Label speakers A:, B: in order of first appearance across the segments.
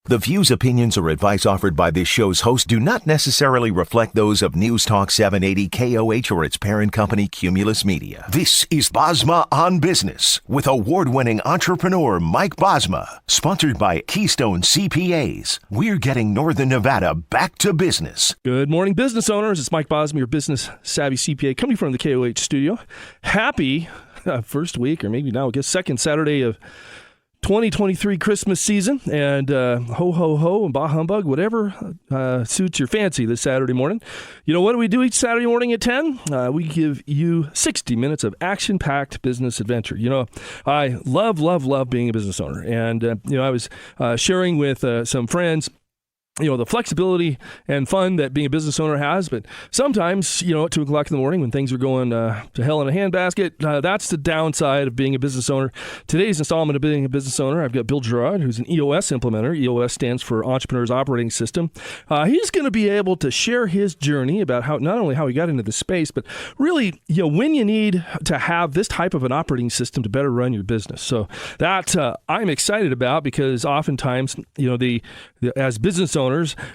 A: The views, opinions, or advice offered by this show's host do not necessarily reflect those of News Talk 780 KOH or its parent company, Cumulus Media. This is Bosma on Business with award-winning entrepreneur Mike Bosma, sponsored by Keystone CPAs. We're getting Northern Nevada back to business.
B: Good morning, business owners. It's Mike Bosma, your business savvy CPA, coming from the KOH studio. Happy first week, or maybe now, I guess, second Saturday of 2023 Christmas season, and ho, ho, ho, and bah humbug, whatever suits your fancy this Saturday morning. You know, what do we do each Saturday morning at 10? We give you 60 minutes of action-packed business adventure. You know, I love being a business owner, and, I was sharing with some friends the flexibility and fun that being a business owner has, but sometimes, at 2 o'clock in the morning when things are going to hell in a handbasket, that's the downside of being a business owner. Today's installment of being a business owner, I've got Bill Gerard, who's an EOS implementer. EOS stands for Entrepreneur's Operating System. He's going to be able to share his journey about how, not only how he got into the space, but really, when you need to have this type of an operating system to better run your business. So that I'm excited about, because oftentimes, as business owners,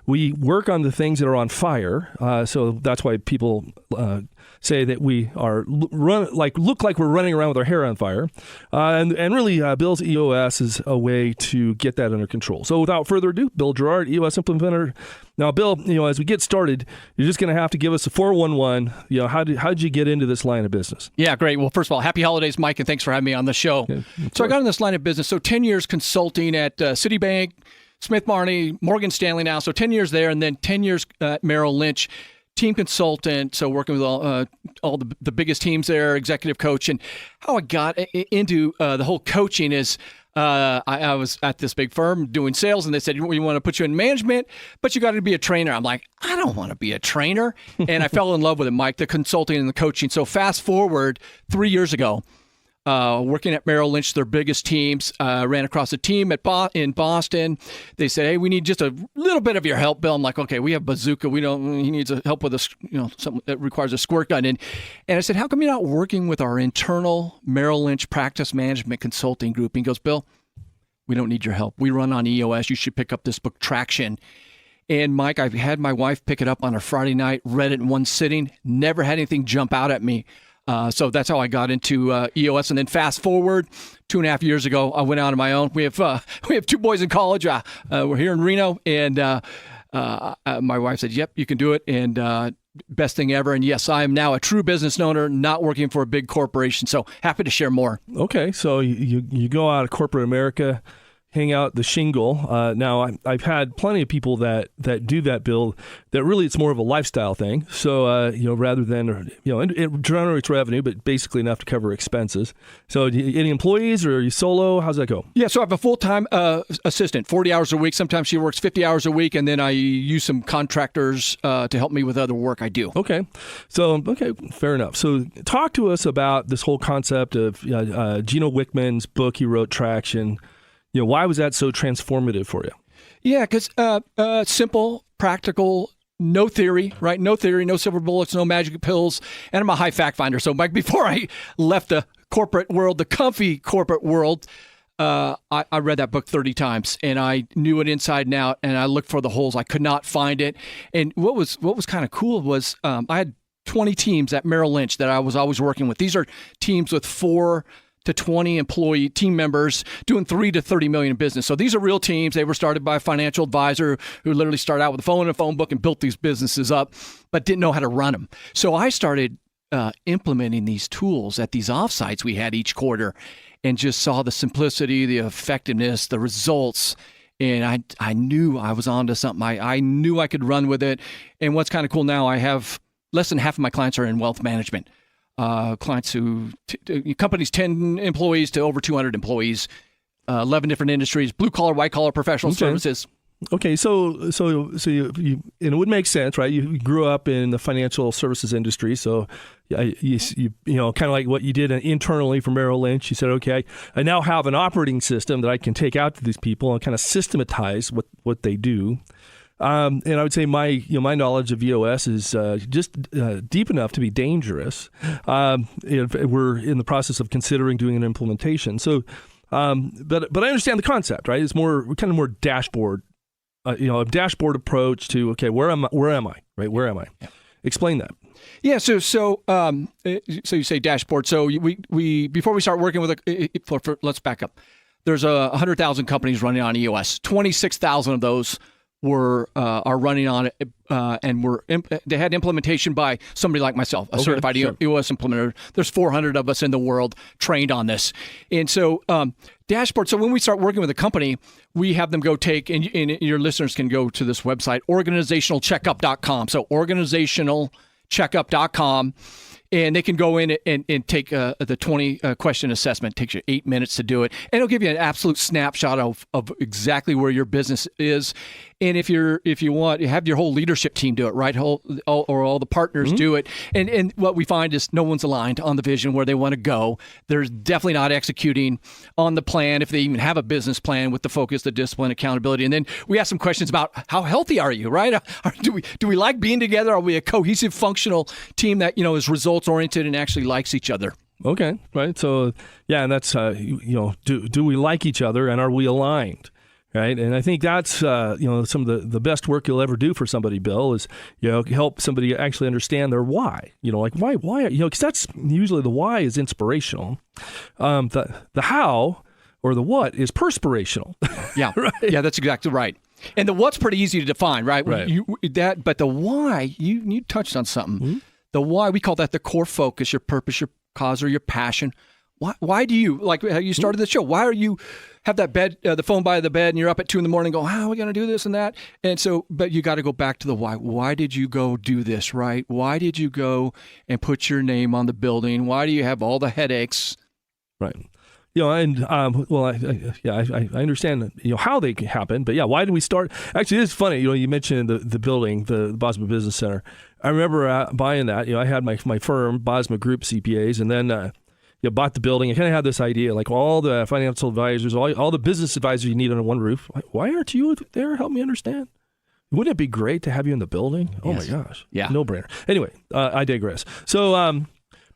B: we work on the things that are on fire. So that's why people say that we are look like we're running around with our hair on fire. And really, Bill's EOS is a way to get that under control. So without further ado, Bill Gerard, EOS Implementer. Now, Bill, as we get started, you're just going to have to give us a 411. How did you get into this line of business?
C: Yeah, great. Well, first of all, happy holidays, Mike, and thanks for having me on the show.
B: Okay,
C: so I got in this line of business. So 10 years consulting at Citibank, Smith Barney, Morgan Stanley now. So 10 years there, and then 10 years at Merrill Lynch, team consultant. So working with all the biggest teams there, executive coach. And how I got into the whole coaching is I was at this big firm doing sales, and they said, we want to put you in management, but you got to be a trainer. I'm like, I don't want to be a trainer. And I fell in love with it, Mike, the consulting and the coaching. So fast forward 3 years ago, working at Merrill Lynch, their biggest teams, ran across a team in Boston. They said, hey, we need just a little bit of your help, Bill. I'm like, okay, we have bazooka. He needs help with something that requires a squirt gun. And I said, how come you're not working with our internal Merrill Lynch practice management consulting group? And he goes, Bill, we don't need your help. We run on EOS. You should pick up this book, Traction. And Mike, I've had my wife pick it up on a Friday night, read it in one sitting, never had anything jump out at me. So that's how I got into EOS. And then fast forward 2.5 years ago, I went out on my own. We have 2 boys in college. We're here in Reno, and my wife said, "Yep, you can do it." And best thing ever. And yes, I am now a true business owner, not working for a big corporation. So happy to share more.
B: Okay, so you go out of corporate America, hang out the shingle. Now, I've had plenty of people that do that, Bill, that really it's more of a lifestyle thing. So, rather than, it generates revenue, but basically enough to cover expenses. So any employees, or are you solo? How's that go?
C: Yeah, so I have a full-time assistant, 40 hours a week. Sometimes she works 50 hours a week, and then I use some contractors to help me with other work I do.
B: Okay. So, fair enough. So talk to us about this whole concept of Gino Wickman's book he wrote, Traction. Why was that so transformative for you?
C: Yeah, because simple, practical, no theory, right? No theory, no silver bullets, no magic pills. And I'm a high fact finder. So, Mike, before I left the corporate world, the comfy corporate world, I read that book 30 times, and I knew it inside and out, and I looked for the holes. I could not find it. And what was kind of cool was I had 20 teams at Merrill Lynch that I was always working with. These are teams with 4 to 20 employee team members doing 3 to 30 million in business. So these are real teams. They were started by a financial advisor who literally started out with a phone and a phone book and built these businesses up, but didn't know how to run them. So I started implementing these tools at these offsites we had each quarter, and just saw the simplicity, the effectiveness, the results. And I knew I was onto something. I knew I could run with it. And what's kind of cool now, I have less than half of my clients are in wealth management. Clients who, companies 10 employees to over 200 employees, 11 different industries, blue collar, white collar, professional services.
B: Okay, so you and it would make sense, right? You grew up in the financial services industry, so you kind of like what you did internally for Merrill Lynch. You said, okay, I now have an operating system that I can take out to these people and kind of systematize what they do. And I would say my knowledge of EOS is just deep enough to be dangerous. We're in the process of considering doing an implementation. So, but I understand the concept, right? It's more dashboard a dashboard approach to, okay, where am I? Right? Where am I? Yeah. Explain that.
C: Yeah. So you say dashboard. So we before we start working with let's back up. There's 100,000 companies running on EOS. 26,000 of those are running on it, and they had implementation by somebody like myself, a certified EOS implementer. There's 400 of us in the world trained on this, and so dashboard. So when we start working with a company, we have them go take, and your listeners can go to this website, organizationalcheckup.com. So organizationalcheckup.com. And they can go in and take the 20 question assessment. It takes you 8 minutes to do it. And it'll give you an absolute snapshot of exactly where your business is. And if you want, you have your whole leadership team do it, right? All the partners do it. And what we find is no one's aligned on the vision where they want to go. They're definitely not executing on the plan, if they even have a business plan with the focus, the discipline, accountability. And then we ask some questions about how healthy are you, right? Do we like being together? Are we a cohesive, functional team that is results oriented and actually likes each other?
B: Okay, right. So yeah, and that's do we like each other and are we aligned? Right, and I think that's some of the best work you'll ever do for somebody, Bill, is help somebody actually understand their why. Like why because that's usually the why is inspirational, the how or the what is perspirational.
C: Yeah,
B: right?
C: Yeah, that's exactly right. And the what's pretty easy to define, right?
B: Right.
C: But the why, you touched on something. Mm-hmm. The why, we call that the core focus, your purpose, your cause, or your passion. Why do you, like how you started the show, why are you have that bed, the phone by the bed, and you're up at 2 a.m. and go, how are we going to do this and that? And so, but you got to go back to the why. Why did you go do this, right? Why did you go and put your name on the building? Why do you have all the headaches?
B: Right. And I understand how they happen, but why did we start? Actually, it's funny. You mentioned the building, the Bosma Business Center. I remember buying that. I had my firm, Bosma Group CPAs, and then bought the building. I kind of had this idea, like all the financial advisors, all the business advisors you need under one roof. Why aren't you there? Help me understand. Wouldn't it be great to have you in the building? Yes. Oh my gosh, no brainer. Anyway, I digress. So.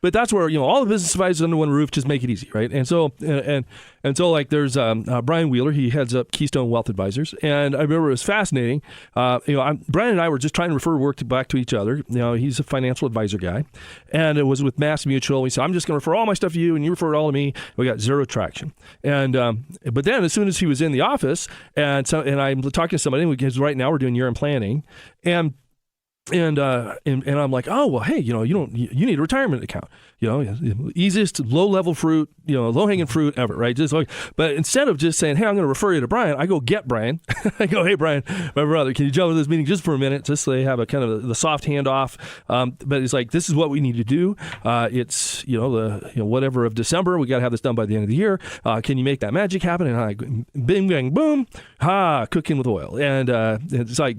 B: But that's where all the business advisors under one roof just make it easy, right? And so like there's Brian Wheeler, he heads up Keystone Wealth Advisors, and I remember it was fascinating. Brian and I were just trying to refer work back to each other. He's a financial advisor guy, and it was with Mass Mutual. We said, I'm just going to refer all my stuff to you, and you refer it all to me. We got zero traction. And but then as soon as he was in the office, and I'm talking to somebody because right now we're doing year-end planning, and I'm like, oh well, hey, you need a retirement account, easiest low level fruit, low hanging fruit ever, right? Just like, but instead of just saying, hey, I'm going to refer you to Brian, I go get Brian. I go, hey Brian, my brother, can you jump into this meeting just for a minute, just so they have a kind of the soft handoff. But it's like, this is what we need to do. It's whatever of December, we got to have this done by the end of the year. Can you make that magic happen? And I bing bang boom, cooking with oil, and it's like.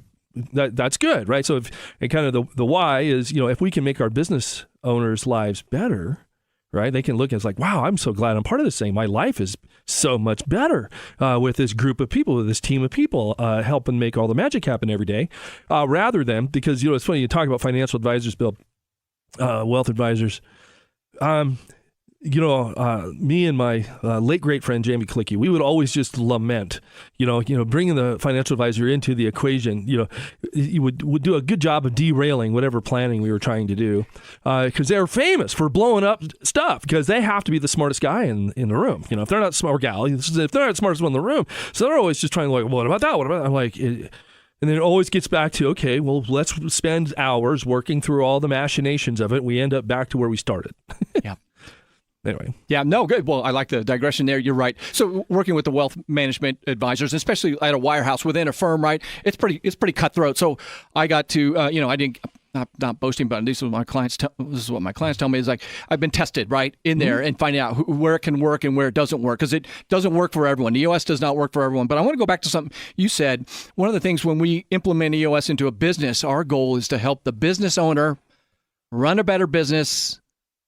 B: That's good, right? So, and kind of the why is, if we can make our business owners' lives better, right? They can look and it's like, wow, I'm so glad I'm part of this thing. My life is so much better with this group of people, with this team of people helping make all the magic happen every day, rather than, because, it's funny, you talk about financial advisors, Bill, wealth advisors. Me and my late great friend Jamie Klicky, we would always just lament, bringing the financial advisor into the equation. You would do a good job of derailing whatever planning we were trying to do, because they're famous for blowing up stuff because they have to be the smartest guy in the room. If they're not smart, or gal, if they're not the smartest one in the room, so they're always just trying to what about that? What about that? I'm like. And then it always gets back to, okay, well, let's spend hours working through all the machinations of it. We end up back to where we started.
C: Yeah.
B: Anyway.
C: Yeah, no, good. Well, I like the digression there. You're right. So working with the wealth management advisors, especially at a wirehouse within a firm, right? It's pretty cutthroat. So I got to, I didn't, not boasting, but this is what my clients tell me is like, I've been tested right in there and finding out where it can work and where it doesn't work, because it doesn't work for everyone. EOS does not work for everyone. But I want to go back to something you said. One of the things when we implement EOS into a business, our goal is to help the business owner run a better business,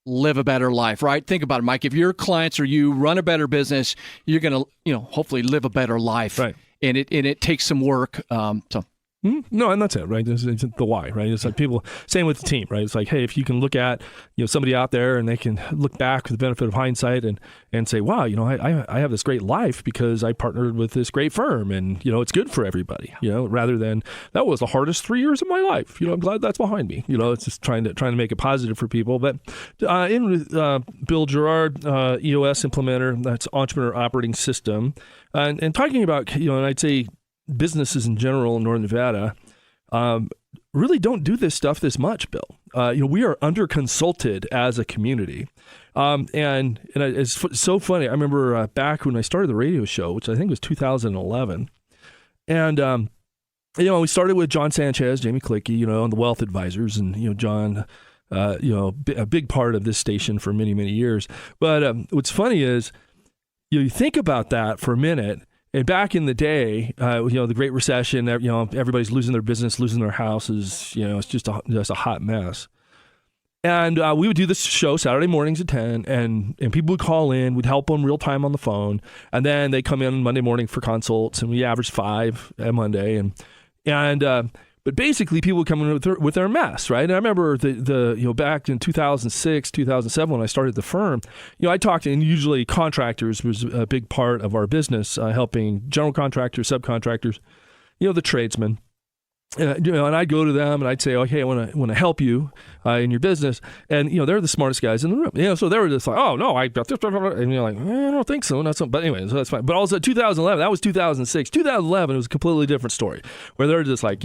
C: live a better life, right? Think about it, Mike. If your clients or you run a better business, you're going to, hopefully live a better life.
B: Right.
C: And it takes some work. So
B: No, and that's it, right? It's the why, right? It's like people, same with the team, right? It's like, hey, if you can look at, somebody out there and they can look back with the benefit of hindsight and say, wow, I have this great life because I partnered with this great firm and, it's good for everybody, rather than that was the hardest 3 years of my life. I'm glad that's behind me. It's just trying to make it positive for people. But in Bill Gerard, EOS Implementer, that's Entrepreneur Operating System, and talking about, and I'd say, businesses in general in Northern Nevada really don't do this stuff this much, Bill. We are under-consulted as a community. And it's so funny. I remember back when I started the radio show, which I think was 2011. And, we started with John Sanchez, Jamie Klicky, and the Wealth Advisors. And, John, a big part of this station for many, many years. But what's funny is, you think about that for a minute. And back in the day, the Great Recession, everybody's losing their business, losing their houses. It's just a hot mess. And we would do this show Saturday mornings at 10, and people would call in. We'd help them real time on the phone, and then they come in Monday morning for consults, and we averaged 5 at Monday, But basically, people would come in with their mess, right? And I remember the back in 2006, 2007, when I started the firm, I talked to, and usually contractors was a big part of our business, helping general contractors, subcontractors, the tradesmen. And I'd go to them and I'd say, okay, I want to help you in your business. And, they're the smartest guys in the room. So they were just like, oh, no, I got this. And you're like, I don't think so. But anyway, so that's fine. But also 2011, that was 2006. 2011, it was a completely different story where they're just like,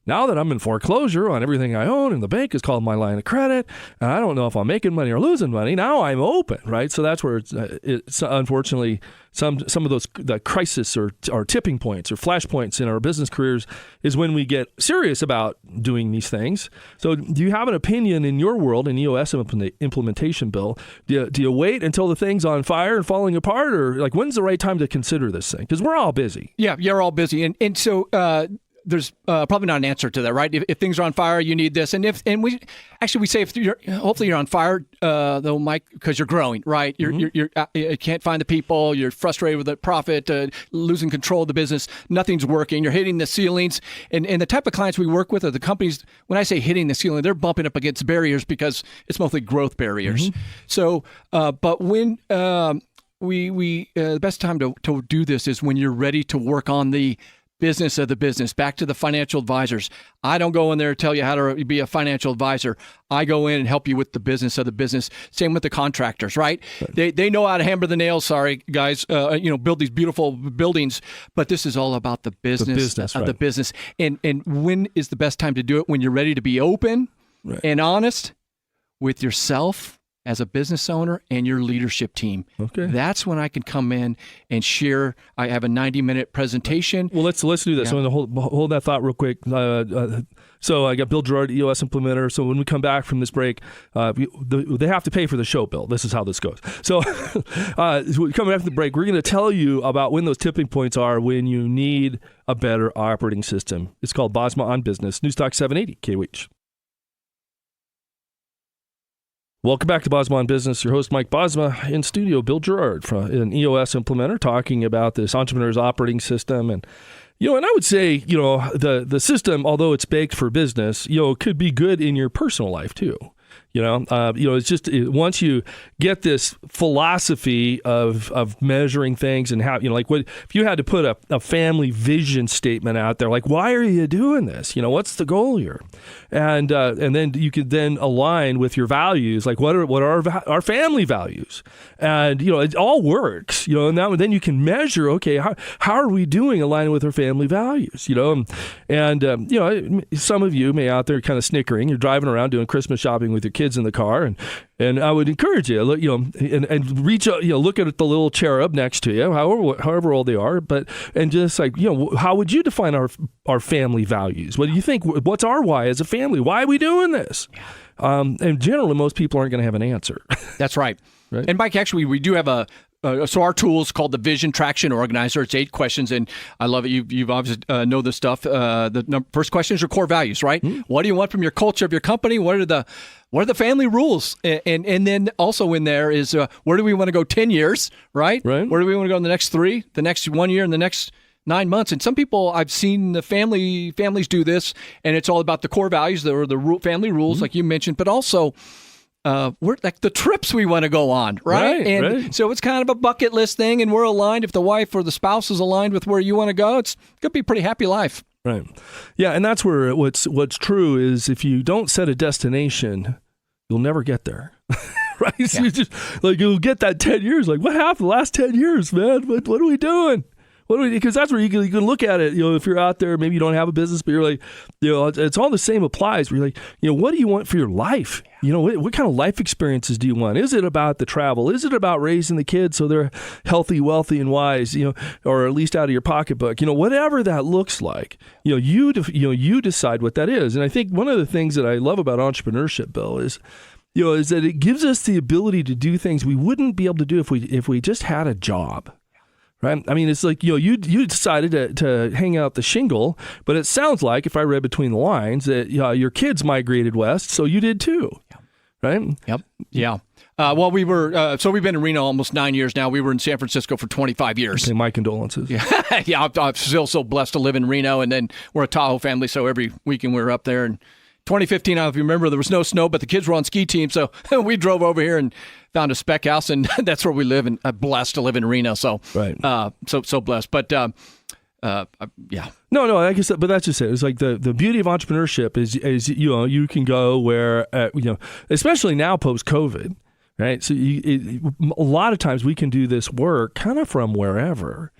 B: now that I'm in foreclosure on everything I own and the bank has called my line of credit and I don't know if I'm making money or losing money, now I'm open, right? So that's where it's unfortunately some of those the crisis or tipping points or flashpoints in our business careers is when we get serious about doing these things. So do you have an opinion in your world in EOS implementation, Bill? Do you wait until the thing's on fire and falling apart, or like when's the right time to consider this thing? Because we're all busy.
C: Yeah, you're all busy. And so there's probably not an answer to that, right? If things are on fire, you need this. And we say hopefully you're on fire, though, Mike, because you're growing, right? You can't find the people. You're frustrated with the profit, losing control of the business. Nothing's working. You're hitting the ceilings. And the type of clients we work with are the companies. When I say hitting the ceiling, they're bumping up against barriers because it's mostly growth barriers. Mm-hmm. So, but when the best time to do this is when you're ready to work on the business of the business. Back to the financial advisors. I don't go in there and tell you how to be a financial advisor. I go in and help you with the business of the business. Same with the contractors, right? They know how to hammer the nails. Sorry, guys. Build these beautiful buildings, but this is all about the business of the business. And when is the best time to do it? When you're ready to be open and honest with yourself as a business owner and your leadership team. Okay. That's when I can come in and share. I have a 90-minute presentation. Well, let's do this. Yeah. So
B: hold that thought real quick. So I got Bill Gerard, EOS Implementer. So when we come back from this break, they have to pay for the show, Bill. This is how this goes. So coming after the break, we're going to tell you about when those tipping points are when you need a better operating system. It's called Bosma on Business. News Talk 780 KOH. Welcome back to Bosma on Business. Your host, Mike Bosma, in studio, Bill Gerard from an EOS Implementer, talking about this entrepreneur's operating system. And, and I would say, the system, although it's baked for business, could be good in your personal life too. It's just once you get this philosophy of measuring things and how, what if you had to put a family vision statement out there, like, why are you doing this? What's the goal here? And then you could then align with your values, like what are our family values? And, it all works, and then you can measure, okay, how are we doing aligning with our family values? And some of you may out there kind of snickering, you're driving around doing Christmas shopping with your kids in the car, and I would encourage you, and reach out, look at the little cherub next to you, however old they are, and just like, how would you define our family values? What do you think? What's our why as a family? Why are we doing this? And generally, most people aren't going to have an answer.
C: That's right. Right. And Mike, actually, we do have so our tool is called the Vision Traction Organizer. It's 8 questions, and I love it. You've obviously know this stuff. The first question is your core values, right? Mm-hmm. What do you want from your culture of your company? What are the family rules? And then also in there is where do we want to go 10 years, right? Where do we want to go in the next 3, the next 1 year, and the next 9 months. And some people, I've seen the families do this, and it's all about the core values or the family rules, like you mentioned, but also we're like the trips we want to go on, right? So it's kind of a bucket list thing, and we're aligned. If the wife or the spouse is aligned with where you want to go, it's going to be a pretty happy life.
B: Right. Yeah, and that's where what's true is if you don't set a destination, you'll never get there. Right? Yeah. So you just you'll get that 10 years. Like, what happened the last 10 years, man? What are we doing? Because that's where you can look at it. If you're out there, maybe you don't have a business, but you're like, it's all the same applies. Where you're like, what do you want for your life? What kind of life experiences do you want? Is it about the travel? Is it about raising the kids so they're healthy, wealthy, and wise? Or at least out of your pocketbook. Whatever that looks like. You decide what that is. And I think one of the things that I love about entrepreneurship, Bill, is that it gives us the ability to do things we wouldn't be able to do if we just had a job. Right? I mean, it's like, you decided to hang out the shingle, but it sounds like, if I read between the lines, that your kids migrated west, so you did too. Right?
C: Yep. Yeah. Well, we were, so we've been in Reno almost 9 years now. We were in San Francisco for 25 years.
B: Okay, my condolences.
C: Yeah. Yeah, I'm still so blessed to live in Reno, and then we're a Tahoe family, so every weekend we're up there. And 2015, I don't know if you remember, there was no snow, but the kids were on ski team, so we drove over here and found a spec house, and that's where we live, and blessed to live in Reno. So,
B: right.
C: So blessed. But yeah.
B: No, like I said, but that's just it. It's like the beauty of entrepreneurship is you can go where especially now post COVID, right? So a lot of times we can do this work kind of from wherever.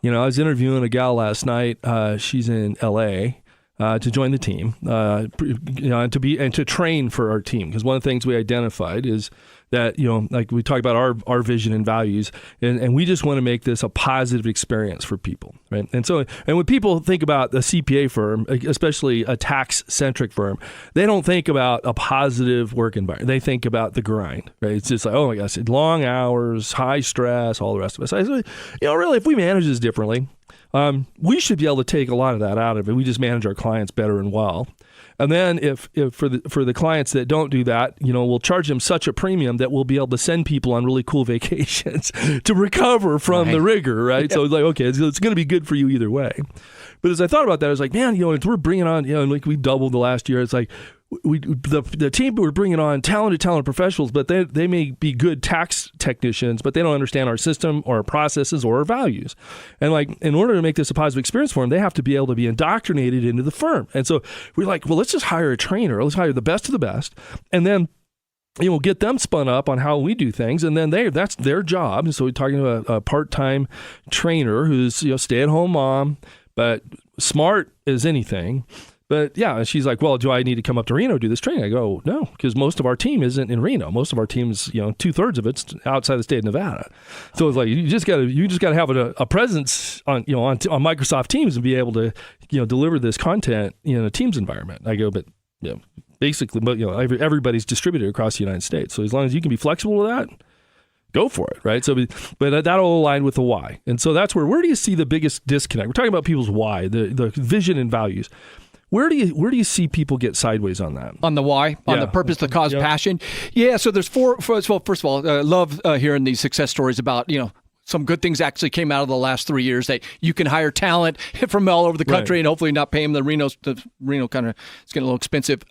B: Yeah. I was interviewing a gal last night. She's in LA. To join the team, and to train for our team, because one of the things we identified is that like we talk about our vision and values, and we just want to make this a positive experience for people, right? And when people think about a CPA firm, especially a tax-centric firm, they don't think about a positive work environment. They think about the grind, right? It's just like, oh my gosh, long hours, high stress, all the rest of it. So, really, if we manage this differently, we should be able to take a lot of that out of it. We just manage our clients better and well. And then if for the clients that don't do that, we'll charge them such a premium that we'll be able to send people on really cool vacations to recover from the rigor, right? Yeah. So it's like, okay, it's going to be good for you either way. But as I thought about that, I was like, man, we're bringing on, like we doubled the last year. It's like, the team we're bringing on talented professionals, but they may be good tax technicians, but they don't understand our system or our processes or our values. And like, in order to make this a positive experience for them, they have to be able to be indoctrinated into the firm. And so we're like, well, let's just hire a trainer. Let's hire the best of the best. And then get them spun up on how we do things, and then that's their job. And so we're talking to a part-time trainer who's stay-at-home mom, but smart as anything. But yeah, she's like, well, do I need to come up to Reno to do this training? I go, no, because most of our team isn't in Reno. Most of our team's, 2/3 of it's outside the state of Nevada. So it's like you just got to have a presence on Microsoft Teams and be able to deliver this content in a Teams environment. I go, but basically, everybody's distributed across the United States. So as long as you can be flexible with that, go for it, right? So, but that'll align with the why, and so that's where do you see the biggest disconnect? We're talking about people's why, the vision and values. Where do you see people get sideways on that? On
C: the why, on the purpose, the cause, passion. Yeah. So there's four. First of all, I love hearing these success stories about some good things actually came out of the last 3 years, that you can hire talent from all over the country, and hopefully not pay them. The Reno kind of it's getting a little expensive.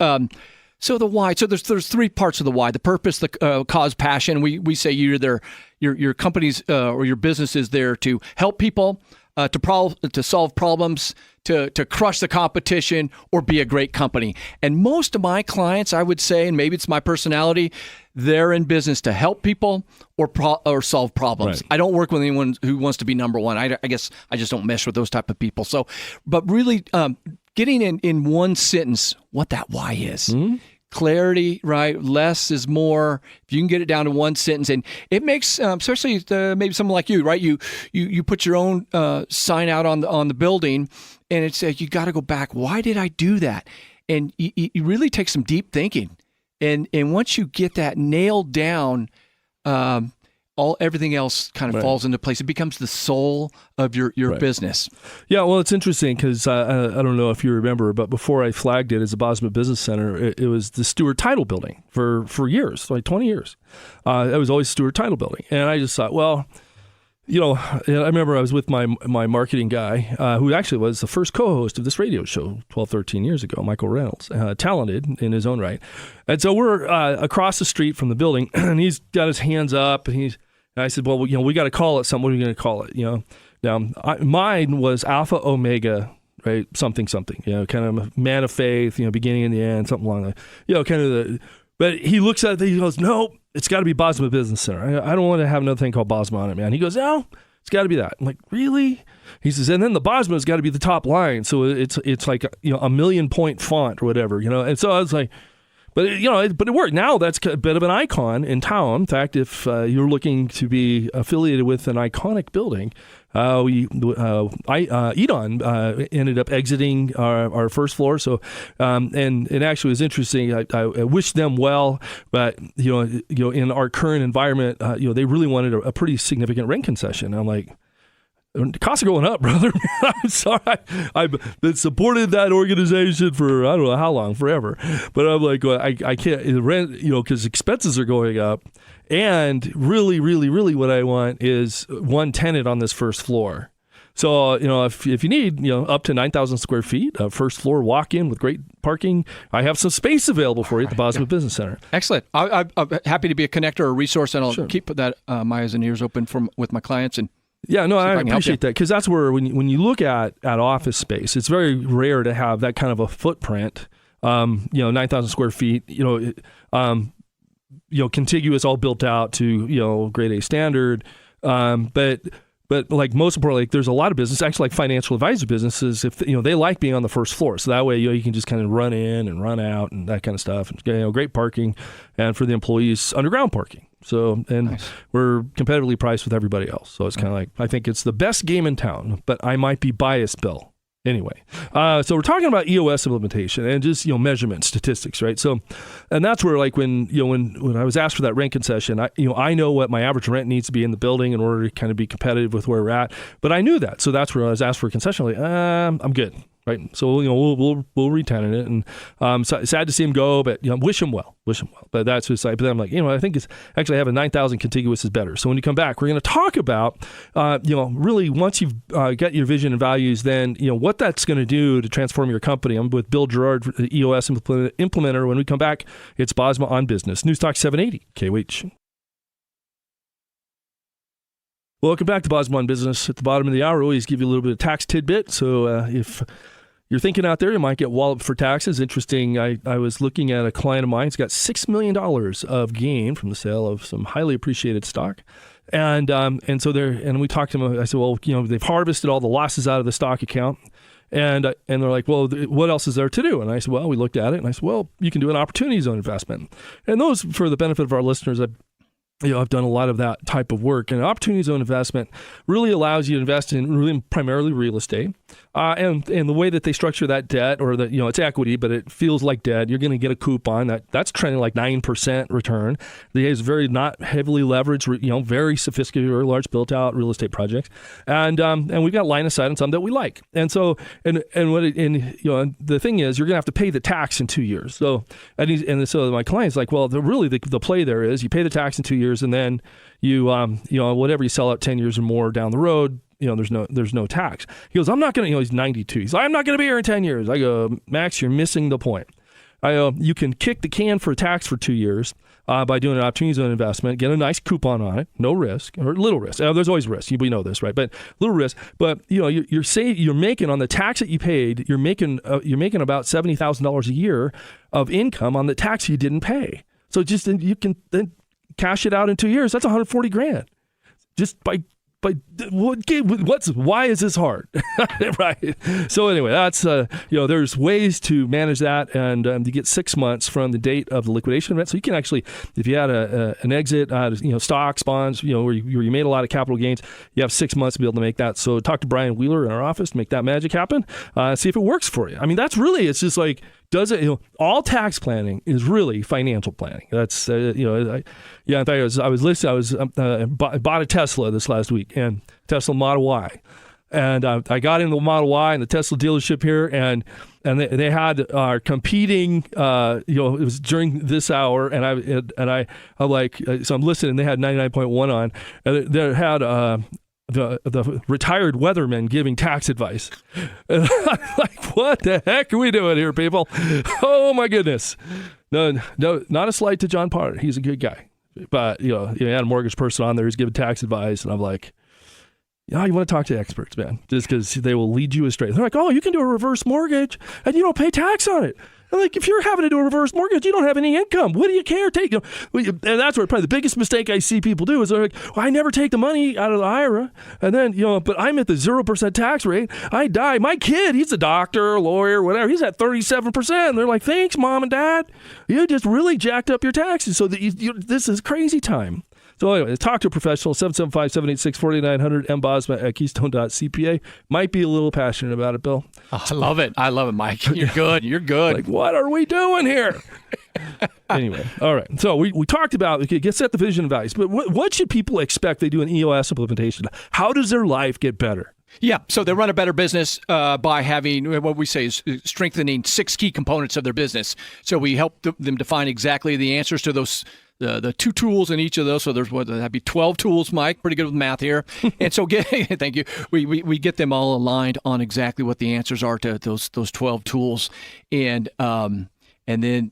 C: So the why. So there's three parts of the why: the purpose, the cause, passion. We say your company's or your business is there to help people, to solve problems, to crush the competition, or be a great company. And most of my clients, I would say, and maybe it's my personality, they're in business to help people or solve problems. Right. I don't work with anyone who wants to be number one. I guess I just don't mesh with those type of people. So, but really getting in one sentence what that why is. Mm-hmm. Clarity, right? Less is more. If you can get it down to one sentence, and it makes, especially maybe someone like you, right? You put your own sign out on the building, and it's you got to go back. Why did I do that? And you really take some deep thinking, and once you get that nailed down, everything else kind of falls into place. It becomes the soul of your business. Yeah, well, it's interesting because I don't know if you remember, but before I flagged it as a Bosma Business Center, it was the Stewart Title Building for years, like 20 years. It was always Stewart Title Building. And I just thought, well,
B: I remember I was with my marketing guy, who actually was the first co-host of this radio show 12, 13 years ago, Michael Reynolds, talented in his own right. And so we're across the street from the building, and he's got his hands up, and I said, well, we got to call it something. What are we going to call it? Now mine was Alpha Omega, right? Something, kind of a man of faith, beginning and the end, something along that, but he looks at it, he goes, no, it's got to be Bosma Business Center. I don't want to have another thing called Bosma on it, man. He goes, no, it's got to be that. I'm like, really? He says, and then the Bosma's got to be the top line. So it's like, a million point font or whatever, And so I was like, but it worked. Now that's a bit of an icon in town. In fact, if you're looking to be affiliated with an iconic building, Edon ended up exiting our first floor. So, and it actually was interesting. I wish them well, but in our current environment, they really wanted a pretty significant rent concession. I'm like, the costs are going up, brother. I'm sorry. I've been supported that organization for I don't know how long, forever. But I'm like, I can't rent, because expenses are going up. And really, really, really, what I want is one tenant on this first floor. So, if you need, up to 9,000 square feet, a first floor walk-in with great parking, I have some space available for you at the Bosma Business Center.
C: Excellent. I'm happy to be a connector or a resource, and I'll keep that my eyes and ears open with my clients. And
B: yeah, no, I appreciate that, because that's where when you look at office space, it's very rare to have that kind of a footprint. 9,000 square feet. Contiguous, all built out to grade A standard. But like most importantly, there's a lot of business, actually like financial advisor businesses, if they like being on the first floor, so that way you can just kind of run in and run out and that kind of stuff. And, great parking, and for the employees, underground parking. So, and nice. We're competitively priced with everybody else. So it's kind of like, I think it's the best game in town, but I might be biased, Bill. Anyway, so we're talking about EOS implementation and just, measurement statistics, right? So, and that's where like when I was asked for that rent concession, I know what my average rent needs to be in the building in order to kind of be competitive with where we're at, but I knew that. So that's where I was asked for a concession. I'm like, I'm good. Right. So, we'll re-tenant it. And so sad to see him go, but, wish him well. But that's just like, but then I'm like, I think it's actually having 9,000 contiguous is better. So when you come back, we're going to talk about, really once you've got your vision and values, then, what that's going to do to transform your company. I'm with Bill Gerard, the EOS Implementer. When we come back, it's Bosma on Business. News Talk 780, KOH. Welcome back to Bosma on Business. At the bottom of the hour, we always give you a little bit of tax tidbit. So if you're thinking out there, you might get walloped for taxes. Interesting, I was looking at a client of mine. He's got $6 million of gain from the sale of some highly appreciated stock. And so we talked to him. I said, well, they've harvested all the losses out of the stock account. And they're like, well, what else is there to do? And I said, well, we looked at it, and I said, well, you can do an opportunity zone investment. And those, for the benefit of our listeners, I've done a lot of that type of work. And opportunity zone investment really allows you to invest in really primarily real estate. And the way that they structure that debt, or that, it's equity, but it feels like debt, you're going to get a coupon that's trending like 9% return. It's very not heavily leveraged, very sophisticated, very large built out real estate projects. And we've got line of sight on some that we like. And so, the thing is, you're going to have to pay the tax in 2 years. So, so my client's like, well, the play there is you pay the tax in 2 years, and then you, whatever you sell out 10 years or more down the road, there's no tax. He goes, I'm not going to, he's 92. He's like, I'm not going to be here in 10 years. I go, Max, you're missing the point. You can kick the can for tax for 2 years by doing an opportunity zone investment, get a nice coupon on it, no risk, or little risk. There's always risk. We know this, right? But little risk. But you're making on the tax that you paid, you're making about $70,000 a year of income on the tax you didn't pay. So just you can then cash it out in 2 years. That's $140,000 just by why is this hard? Right. So anyway, that's there's ways to manage that, and you get 6 months from the date of the liquidation event. So you can actually, if you had an exit, stocks, bonds, where you made a lot of capital gains, you have 6 months to be able to make that. So talk to Brian Wheeler in our office to make that magic happen. See if it works for you. I mean, that's really, it's just like, does it? All tax planning is really financial planning. That's I was listening. I bought a Tesla this last week, and Tesla Model Y, and I got into the Model Y in the Tesla dealership here, and they had competing. It was during this hour, and I'm like, so I'm listening. They had 99.1 on, and they had the retired weatherman giving tax advice. And I'm like, what the heck are we doing here, people? Oh my goodness. No, not a slight to John Potter. He's a good guy. But, he had a mortgage person on there who's giving tax advice. And I'm like, you want to talk to experts, man, just because they will lead you astray. They're like, oh, you can do a reverse mortgage and you don't pay tax on it. I'm like, if you're having to do a reverse mortgage, you don't have any income. What do you care? And that's where probably the biggest mistake I see people do is they're like, well, I never take the money out of the IRA. And then, but I'm at the 0% tax rate. I die. My kid, he's a doctor, lawyer, whatever. He's at 37%. And they're like, thanks, mom and dad. You just really jacked up your taxes. So this is crazy time. So anyway, talk to a professional, 775-786-4900, mbosma@keystone.cpa. Might be a little passionate about it, Bill.
C: Oh, I love it, Mike. You're good. You're good.
B: Like, what are we doing here? Anyway, all right. So we talked about, set the vision and values, but what should people expect they do an EOS implementation? How does their life get better?
C: Yeah, so they run a better business by having what we say is strengthening 6 key components of their business. So we help them define exactly the answers to those the 2 tools in each of those. So there's that'd be 12 tools, Mike. Pretty good with math here. And so thank you. We get them all aligned on exactly what the answers are to those 12 tools, and then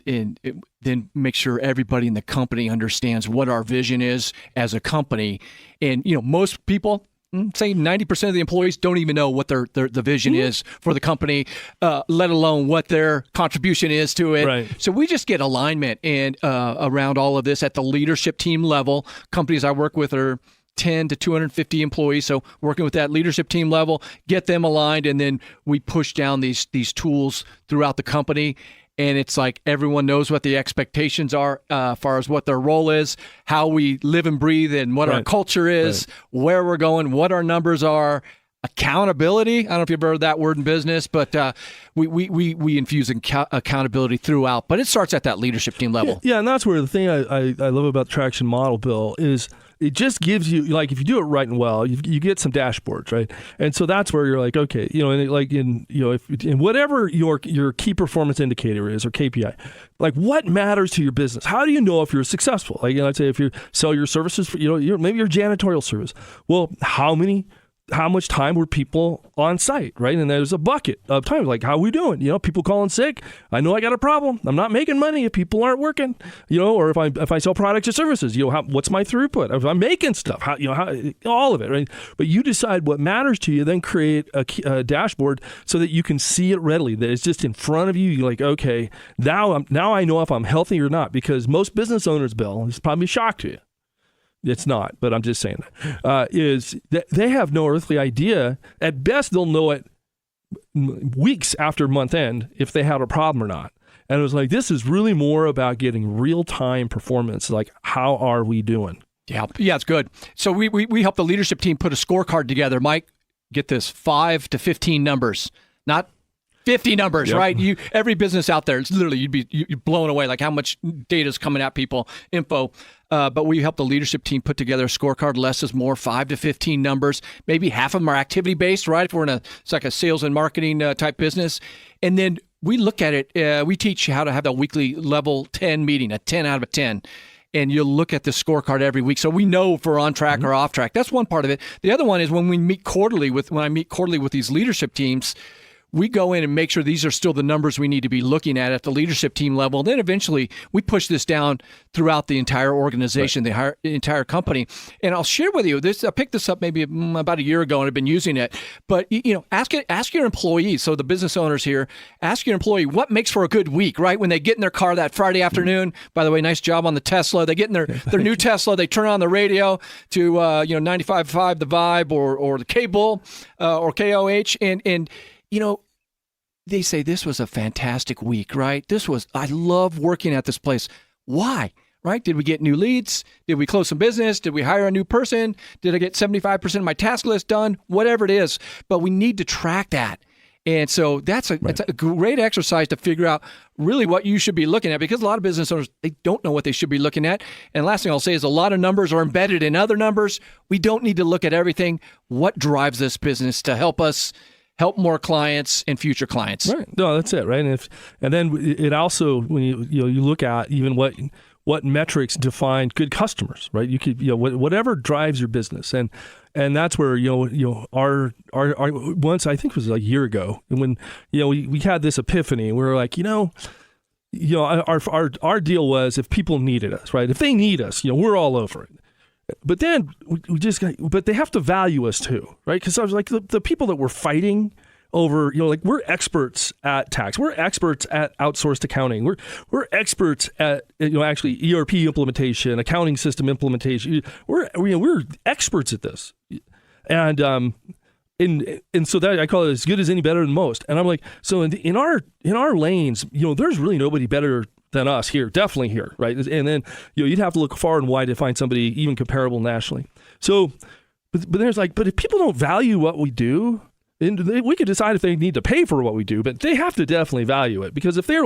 C: make sure everybody in the company understands what our vision is as a company. And most people, say 90% of the employees, don't even know what the vision is for the company, let alone what their contribution is to it.
B: Right.
C: So we just get alignment and around all of this at the leadership team level. Companies I work with are 10 to 250 employees. So working with that leadership team level, get them aligned, and then we push down these tools throughout the company. And it's like everyone knows what the expectations are as far as what their role is, how we live and breathe, and what our culture is, where we're going, what our numbers are. Accountability. I don't know if you've heard that word in business, but we infuse accountability throughout. But it starts at that leadership team level.
B: Yeah, and that's where the thing I love about the traction model, Bill, is it just gives you, like, if you do it right and well, you get some dashboards, right? And so that's where you're like, okay, in whatever your key performance indicator is, or KPI, like, what matters to your business? How do you know if you're successful? Like, I'd say if you sell your services, maybe your janitorial service. Well, how much time were people on site, right? And there's a bucket of time, like, how are we doing? People calling sick. I know I got a problem. I'm not making money if people aren't working, or if I sell products or services, what's my throughput? If I'm making stuff, how all of it, right? But you decide what matters to you, then create a dashboard so that you can see it readily, that it's just in front of you. You're like, okay, now I know if I'm healthy or not, because most business owners, Bill, it's probably a shock to you. It's not, but I'm just saying that, is that they have no earthly idea. At best, they'll know it weeks after month end if they had a problem or not. And it was like, this is really more about getting real-time performance. Like, how are we doing?
C: Yeah, it's good. So we help the leadership team put a scorecard together. Mike, get this, 5 to 15 numbers, not 50 numbers, yep. Right? Every business out there, it's literally, you're blown away, like how much data is coming at people, info. But we help the leadership team put together a scorecard. Less is more, 5 to 15 numbers. Maybe half of them are activity-based, right? If we're it's like a sales and marketing type business. And then we look at it. We teach how to have that weekly level 10 meeting, a 10 out of a 10. And you'll look at the scorecard every week, so we know if we're on track or off track. That's one part of it. The other one is when I meet quarterly with these leadership teams, we go in and make sure these are still the numbers we need to be looking at the leadership team level. Then eventually we push this down throughout the entire organization, right. The entire company. And I'll share with you this. I picked this up maybe about a year ago and I've been using it. But ask your employees. So the business owners here, ask your employee what makes for a good week, right? When they get in their car that Friday afternoon. By the way, nice job on the Tesla. They get in their new Tesla. They turn on the radio to 95.5 The Vibe or the Cable or KOH and they say, this was a fantastic week, right? I love working at this place. Why? Right? Did we get new leads? Did we close some business? Did we hire a new person? Did I get 75% of my task list done? Whatever it is. But we need to track that. And so it's a great exercise to figure out really what you should be looking at, because a lot of business owners, they don't know what they should be looking at. And last thing I'll say is a lot of numbers are embedded in other numbers. We don't need to look at everything. What drives this business to help us help more clients and future clients?
B: Right. No, that's it, right? And then it also, when you look at even what metrics define good customers, right? You could, whatever drives your business, and that's where our once, I think it was like a year ago, when we had this epiphany. We were like, our deal was, if people needed us, right? If they need us, we're all over it. But then but they have to value us too, right? Because I was like, the people that we're fighting over, we're experts at tax, we're experts at outsourced accounting, we're experts at actually ERP implementation, accounting system implementation. We're experts at this, and so that I call it as good as any, better than most. And I'm like, so in our lanes, there's really nobody better than us here, definitely here, right? And then you'd have to look far and wide to find somebody even comparable nationally. So, but there's but if people don't value what we do, and we could decide if they need to pay for what we do, but they have to definitely value it. Because if they're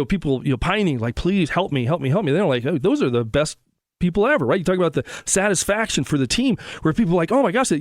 B: people pining, please help me, they're like, oh, those are the best people ever, right? You talk about the satisfaction for the team, where people are like, oh my gosh, I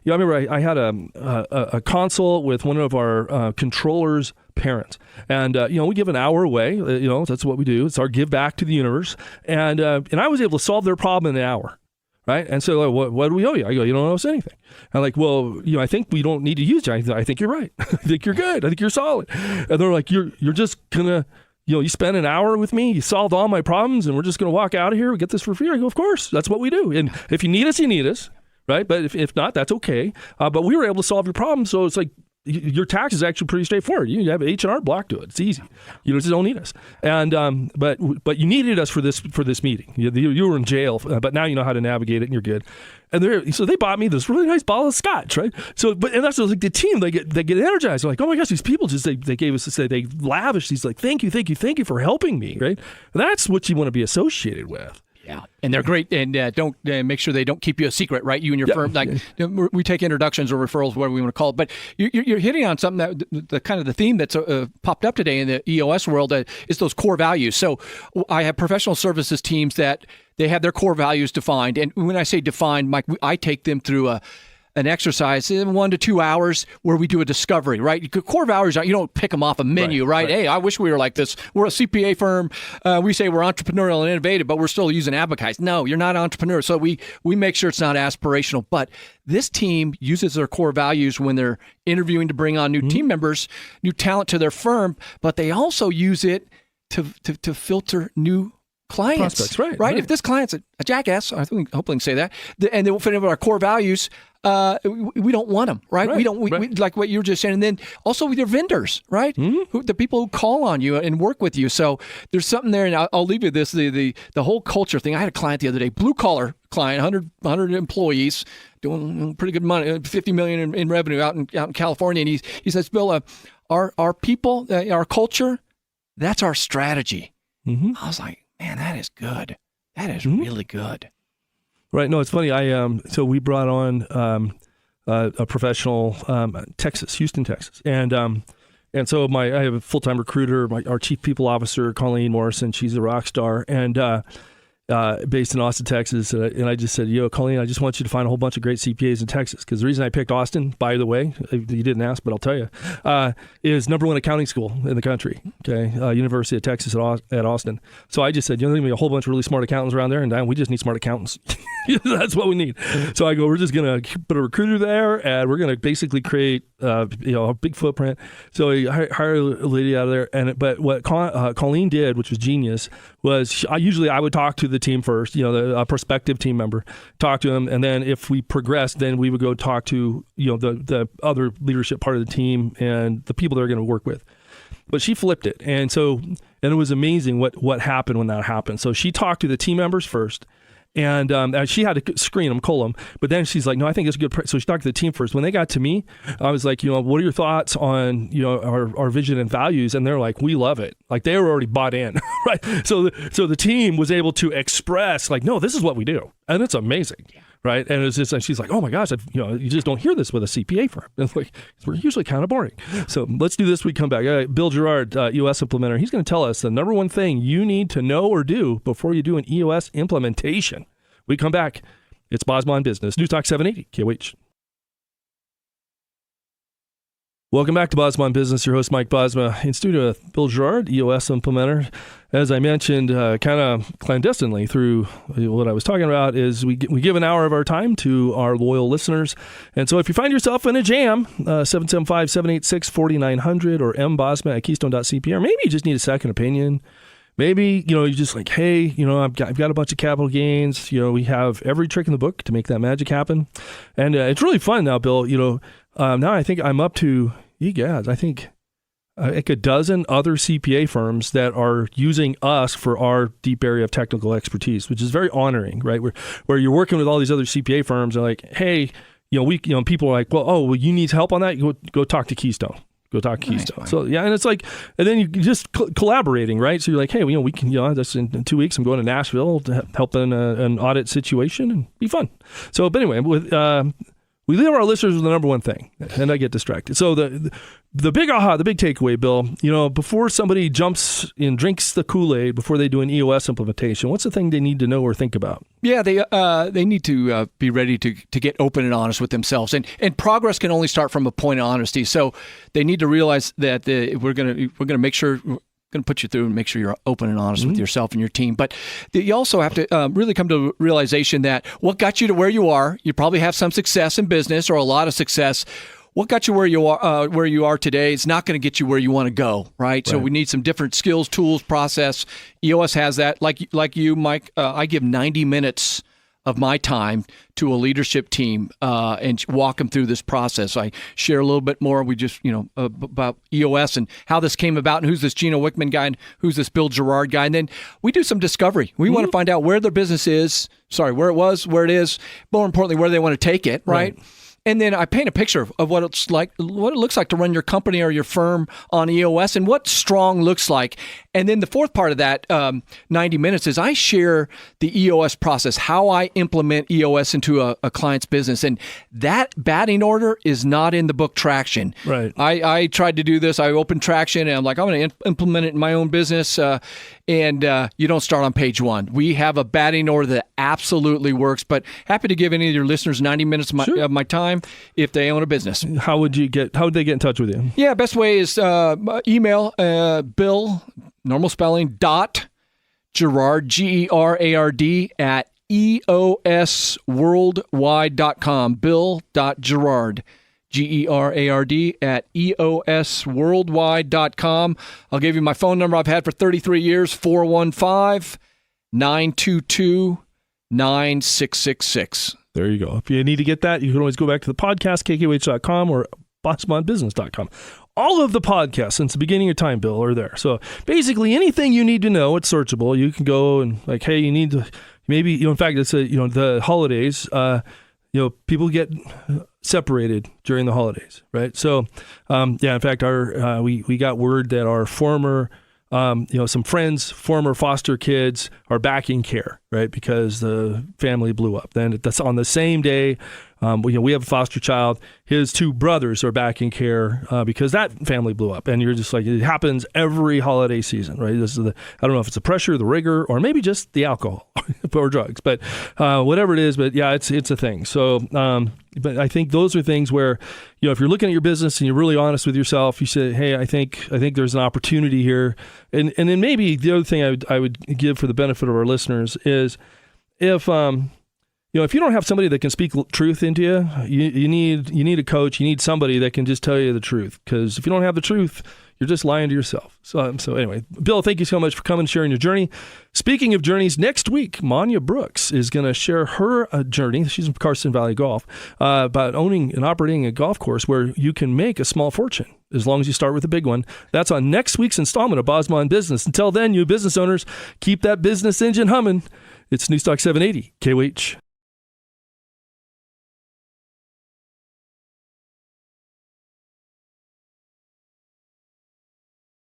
B: remember I had a consult with one of our controllers' parents, and we give an hour away. That's what we do. It's our give back to the universe, and I was able to solve their problem in an hour. Right. And so what do we owe you? I go, you don't owe us anything. I'm like, well, I think we don't need to use you. I think you're right. I think you're good. I think you're solid. And they're like, you're just going to, you spend an hour with me, you solved all my problems, and we're just going to walk out of here, we get this for free. I go, of course, that's what we do. And if you need us, you need us. Right. But if not, that's okay. But we were able to solve your problem. So it's like, your tax is actually pretty straightforward. You have an H&R block to it. It's easy. You just don't need us. And but you needed us for this meeting. You were in jail, but now you know how to navigate it, and you're good. And so they bought me this really nice bottle of scotch, right? So, and that's like the team. They get energized. They're like, oh my gosh, these people they gave us they lavished these thank you for helping me, right? That's what you want to be associated with.
C: Yeah, and they're great, and don't make sure they don't keep you a secret, right? You and your firm, we take introductions or referrals, whatever we want to call it. But you're hitting on something that the kind of the theme that's popped up today in the EOS world is those core values. So I have professional services teams that they have their core values defined, and when I say defined, Mike, I take them through an exercise in 1 to 2 hours where we do a discovery, right? Core values, you don't pick them off a menu, right? Hey, I wish we were like this. We're a CPA firm. We say we're entrepreneurial and innovative, but we're still using abacus. No, you're not entrepreneur. So we make sure it's not aspirational. But this team uses their core values when they're interviewing to bring on new team members, new talent to their firm, but they also use it to filter new clients.
B: Prospects,
C: right? If this client's a jackass, I think hopefully I can say that, and they won't fit in with our core values, we don't want them, right? We don't. We like what you were just saying, and then also with your vendors, right? The people who call on you and work with you. So there's something there, and I'll leave you this: the whole culture thing. I had a client the other day, blue collar client, 100 employees, doing pretty good money, $50 million in revenue out in California, and he says, Bill, our people, our culture, that's our strategy. I was like, man, that is good. That is really good.
B: Right. No, it's funny. So we brought on a professional, Houston, Texas, and so I have a full-time recruiter, our chief people officer, Colleen Morrison. She's a rock star, and based in Austin, Texas. And I just said, Colleen, I just want you to find a whole bunch of great CPAs in Texas. Because the reason I picked Austin, by the way, you didn't ask, but I'll tell you, is #1 accounting school in the country. Okay, University of Texas at Austin. So I just said, there's going to be a whole bunch of really smart accountants around there, and we just need smart accountants. That's what we need. So I go, we're just going to put a recruiter there, and we're going to basically create a big footprint. So I hired a lady out of there, but what Colleen did, which was genius, was I would talk to the team first, a prospective team member, talk to them, and then if we progressed, then we would go talk to the other leadership part of the team and the people they're going to work with. But she flipped it, and it was amazing what happened when that happened. So she talked to the team members first. And she had to screen them, cull them. But then she's like, no, I think it's a good. So she talked to the team first. When they got to me, I was like, what are your thoughts on, our vision and values? And they're like, we love it. Like they were already bought in, right? So the team was able to express like, no, this is what we do. And it's amazing. Yeah. Right. And it's just, she's like, oh my gosh, you just don't hear this with a CPA firm. It's like, we're usually kind of boring. So let's do this. We come back. Bill Gerard, EOS Implementer. He's going to tell us the #1 thing you need to know or do before you do an EOS implementation. We come back. It's Bosma on Business. News Talk 780, KOH. Welcome back to Bosma on Business. Your host, Mike Bosma, in studio with Bill Gerard, EOS Implementer. As I mentioned, kind of clandestinely through what I was talking about is we give an hour of our time to our loyal listeners. And so if you find yourself in a jam, 775-786-4900 or mbosma@keystone.cp, or maybe you just need a second opinion. Maybe, you're just like, hey, I've got a bunch of capital gains. We have every trick in the book to make that magic happen. And it's really fun now, Bill. Now I think I'm up to, I think like a dozen other CPA firms that are using us for our deep area of technical expertise, which is very honoring, right? Where you're working with all these other CPA firms and like, hey, people are like, well, you need help on that? Go talk to Keystone. Go talk to Keystone.
C: Nice.
B: So yeah, and it's like, and then you just collaborating, right? So you're like, hey, we can, that's in 2 weeks. I'm going to Nashville to help in an audit situation and be fun. So, but anyway, we leave our listeners with the number one thing, and I get distracted. So the big aha, the big takeaway, Bill, before somebody jumps and drinks the Kool-Aid, before they do an EOS implementation, what's the thing they need to know or think about? Yeah,
C: they need to be ready to get open and honest with themselves, and progress can only start from a point of honesty. So they need to realize that we're gonna make sure. Going to put you through and make sure you're open and honest with yourself and your team. But you also have to really come to a realization that what got you to where you are, you probably have some success in business or a lot of success. What got you where you are today is not going to get you where you want to go, right? So we need some different skills, tools, process. EOS has that. Like you, Mike, I give 90 minutes of my time to a leadership team and walk them through this process. I share a little bit more. We just, about EOS and how this came about and who's this Gino Wickman guy and who's this Bill Gerard guy. And then we do some discovery. We want to find out where their business is, where it was, where it is, more importantly, where they want to take it, right? And then I paint a picture of what it looks like to run your company or your firm on EOS and what strong looks like. And then the fourth part of that 90 minutes is I share the EOS process, how I implement EOS into a client's business. And that batting order is not in the book Traction. Right. I tried to do this. I opened Traction and I'm like, I'm going to implement it in my own business. And you don't start on page one. We have a batting order that absolutely works, but happy to give any of your listeners 90 minutes of my time if they own a business. How would they get in touch with you? Yeah, best way is email Bill, normal spelling, .Gerard, Gerard, at EOSworldwide.com. Bill.Gerard. Gerard at EOSworldwide.com. I'll give you my phone number I've had for 33 years, 415-922-9666. There you go. If you need to get that, you can always go back to the podcast, KKOH.com or BosmaOnBusiness.com. All of the podcasts since the beginning of time, Bill, are there. So basically anything you need to know, it's searchable. You can go and like, hey, you need to, maybe, in fact, it's the holidays, people get separated during the holidays, right? So, in fact, we got word that our former, some friends, former foster kids are back in care, right? Because the family blew up. Then that's on the same day. We have a foster child. His two brothers are back in care because that family blew up. And you're just like, it happens every holiday season, right? This is I don't know if it's the pressure, the rigor, or maybe just the alcohol or drugs, but whatever it is. But yeah, it's a thing. So, but I think those are things where, if you're looking at your business and you're really honest with yourself, you say, hey, I think there's an opportunity here. And then maybe the other thing I would give for the benefit of our listeners is if you don't have somebody that can speak truth into you, you need a coach. You need somebody that can just tell you the truth. Because if you don't have the truth, you're just lying to yourself. So anyway, Bill, thank you so much for coming and sharing your journey. Speaking of journeys, next week, Manya Brooks is going to share her journey. She's from Carson Valley Golf, about owning and operating a golf course where you can make a small fortune as long as you start with a big one. That's on next week's installment of Bosma on Business. Until then, you business owners, keep that business engine humming. It's Newstalk 780, KOH.